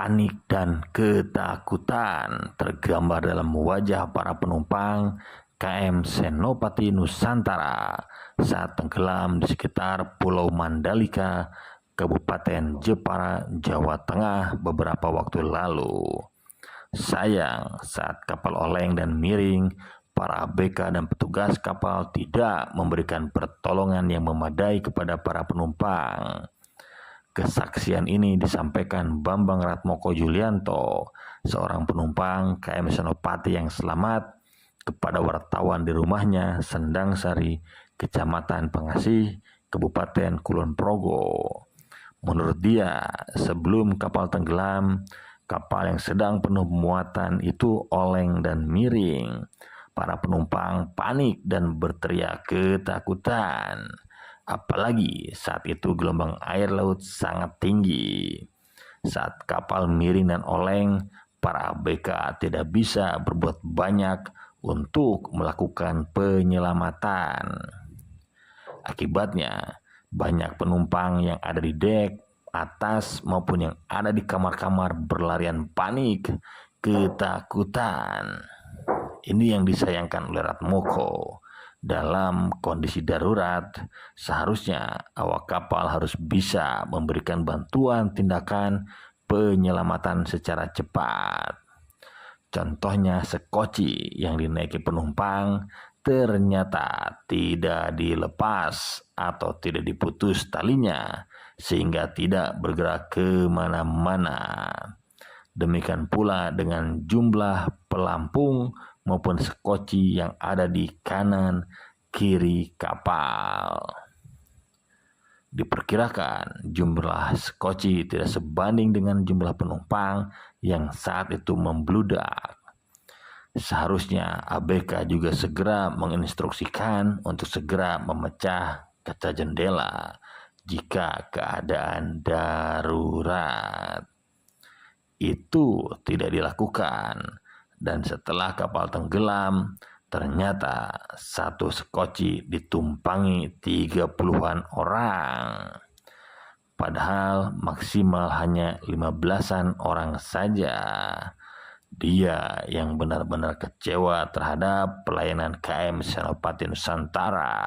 Panik dan ketakutan tergambar dalam wajah para penumpang KM Senopati Nusantara saat tenggelam di sekitar Pulau Mandalika, Kabupaten Jepara, Jawa Tengah beberapa waktu lalu. Sayang, saat kapal oleng dan miring, para ABK dan petugas kapal tidak memberikan pertolongan yang memadai kepada para penumpang. Kesaksian ini disampaikan Bambang Ratmoko Julianto, seorang penumpang KM Senopati yang selamat, kepada wartawan di rumahnya Sendang Sari, Kecamatan Pengasih, Kabupaten Kulon Progo. Menurut dia, sebelum kapal tenggelam, kapal yang sedang penuh muatan itu oleng dan miring. Para penumpang panik dan berteriak ketakutan. Apalagi saat itu gelombang air laut sangat tinggi. Saat kapal miring dan oleng, para ABK tidak bisa berbuat banyak untuk melakukan penyelamatan. Akibatnya, banyak penumpang yang ada di dek atas maupun yang ada di kamar-kamar berlarian panik, ketakutan. Ini yang disayangkan oleh Ratmoko. Dalam kondisi darurat, seharusnya awak kapal harus bisa memberikan bantuan tindakan penyelamatan secara cepat. Contohnya sekoci yang dinaiki penumpang ternyata tidak dilepas atau tidak diputus talinya sehingga tidak bergerak kemana-mana. Demikian pula dengan jumlah pelampung maupun sekoci yang ada di kanan kiri kapal. Diperkirakan jumlah sekoci tidak sebanding dengan jumlah penumpang yang saat itu membludak. Seharusnya ABK juga segera menginstruksikan untuk segera memecah kaca jendela jika keadaan darurat. Itu tidak dilakukan. Dan setelah kapal tenggelam, ternyata satu sekoci ditumpangi 30-an orang. Padahal maksimal hanya 15-an orang saja. Dia yang benar-benar kecewa terhadap pelayanan KM Senopati Nusantara.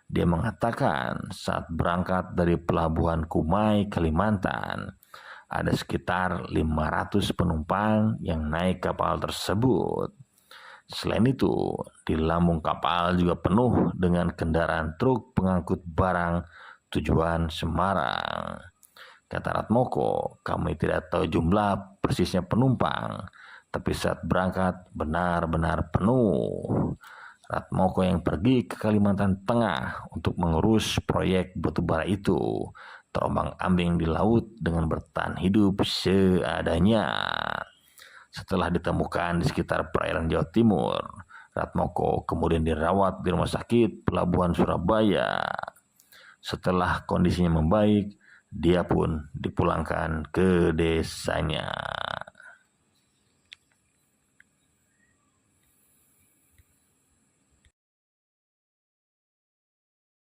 Dia mengatakan saat berangkat dari Pelabuhan Kumai, Kalimantan, ada sekitar 500 penumpang yang naik kapal tersebut. Selain itu, di lambung kapal juga penuh dengan kendaraan truk pengangkut barang tujuan Semarang. Kata Ratmoko, kami tidak tahu jumlah persisnya penumpang, tapi saat berangkat benar-benar penuh. Ratmoko yang pergi ke Kalimantan Tengah untuk mengurus proyek batubara itu terombang-ambing di laut dengan bertahan hidup seadanya. Setelah ditemukan di sekitar perairan Jawa Timur, Ratmoko kemudian dirawat di Rumah Sakit Pelabuhan Surabaya. Setelah kondisinya membaik, dia pun dipulangkan ke desanya.